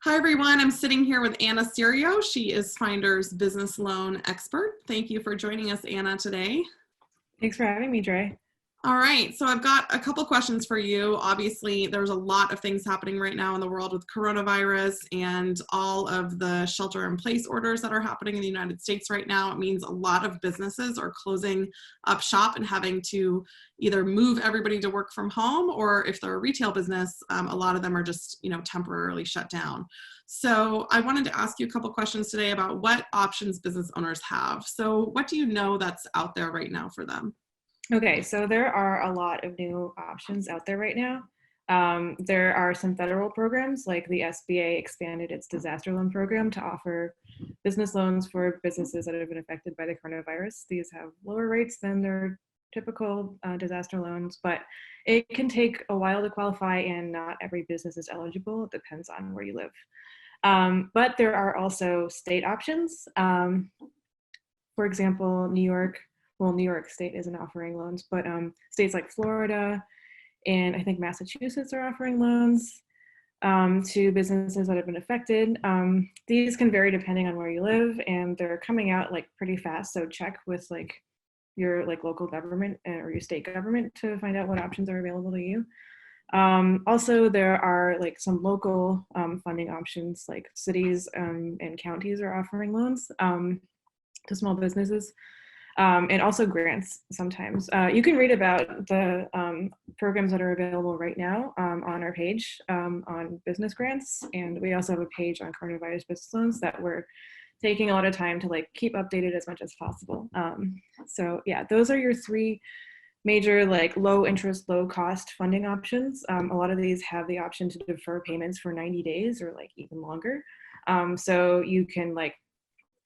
Hi, everyone. I'm sitting here with Anna Serio. She is Finder's business loan expert. Thank you for joining us, Anna, today. Thanks for having me, Dre. All right, so I've got a couple questions for you. Obviously, there's a lot of things happening right now in the world with coronavirus and all of the shelter-in-place orders that are happening in the United States right now. It means a lot of businesses are closing up shop and having to either move everybody to work from home, or if they're a retail business, a lot of them are just, temporarily shut down. So I wanted to ask you a couple questions today about what options business owners have. So what do you know that's out there right now for them? Okay, so there are a lot of new options out there right now. There are some federal programs, like the SBA expanded its disaster loan program to offer business loans for businesses that have been affected by the coronavirus. These have lower rates than their typical disaster loans, but it can take a while to qualify, and not every business is eligible. It depends on where you live. But there are also state options. For example, New York State isn't offering loans, but states like Florida and I think Massachusetts are offering loans to businesses that have been affected. These can vary depending on where you live, and they're coming out like pretty fast. So check with like your like local government or your state government to find out what options are available to you. Also, there are like some local funding options, like cities and counties are offering loans to small businesses. And also grants sometimes. You can read about the programs that are available right now on our page on business grants. And we also have a page on coronavirus business loans that we're taking a lot of time to like keep updated as much as possible. So yeah, those are your three major like low interest, low cost funding options. A lot of these have the option to defer payments for 90 days or like even longer. So you can like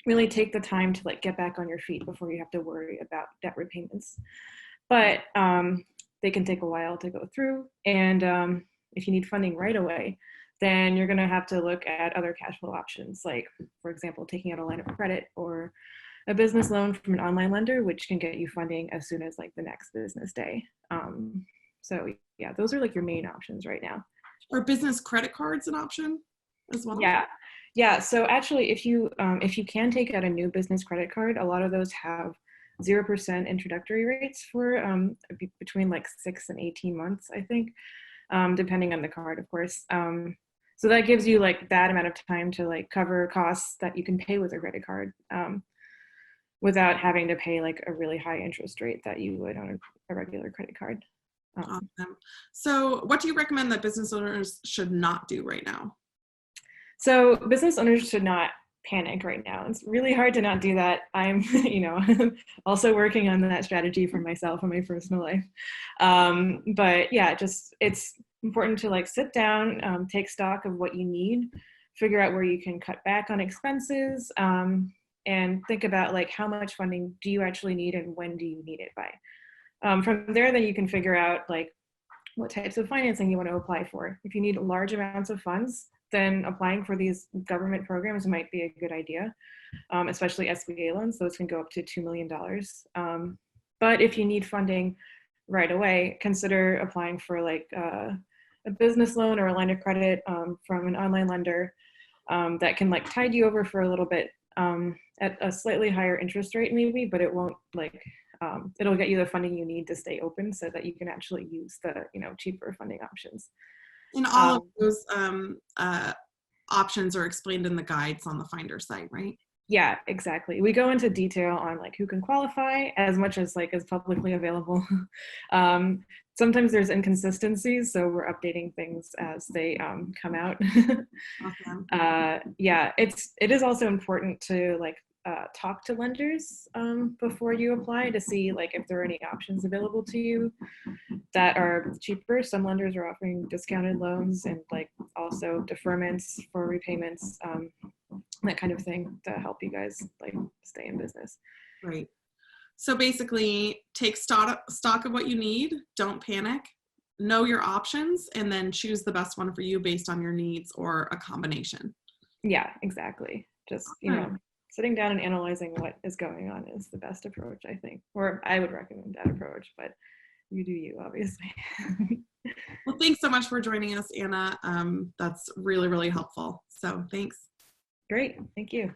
really take the time to like get back on your feet before you have to worry about debt repayments. But they can take a while to go through. And if you need funding right away, then you're gonna have to look at other cash flow options, like for example, taking out a line of credit or a business loan from an online lender, which can get you funding as soon as like the next business day. So yeah, those are like your main options right now. Are business credit cards an option as well? Yeah. So actually, if you can take out a new business credit card, a lot of those have 0% introductory rates for between like 6 and 18 months, I think, depending on the card, of course. So that gives you like that amount of time to like cover costs that you can pay with a credit card without having to pay like a really high interest rate that you would on a regular credit card. Awesome. So what do you recommend that business owners should not do right now? So business owners should not panic right now. It's really hard to not do that. I'm, also working on that strategy for myself in my personal life. But yeah, just it's important to like sit down, take stock of what you need, figure out where you can cut back on expenses, and think about like how much funding do you actually need and when do you need it by. From there, then you can figure out like what types of financing you want to apply for. If you need large amounts of funds, then applying for these government programs might be a good idea, especially SBA loans. Those can go up to $2 million. But if you need funding right away, consider applying for like a business loan or a line of credit from an online lender that can like tide you over for a little bit at a slightly higher interest rate maybe, but it won't like, it'll get you the funding you need to stay open so that you can actually use the cheaper funding options. And all of those options are explained in the guides on the Finder site, right? Yeah, exactly. We go into detail on like who can qualify as much as like is publicly available. Sometimes there's inconsistencies, so we're updating things as they come out. Awesome. Yeah, it is also important to like talk to lenders before you apply to see like if there are any options available to you that are cheaper. Some lenders are offering discounted loans and like also deferments for repayments, that kind of thing to help you guys like stay in business. Right. So basically, take stock of what you need. Don't panic. Know your options, and then choose the best one for you based on your needs or a combination. Yeah, exactly. Just sitting down and analyzing what is going on is the best approach, I think. Or I would recommend that approach, but you do you, obviously. Well, thanks so much for joining us, Anna. That's really, really helpful. So thanks. Great. Thank you.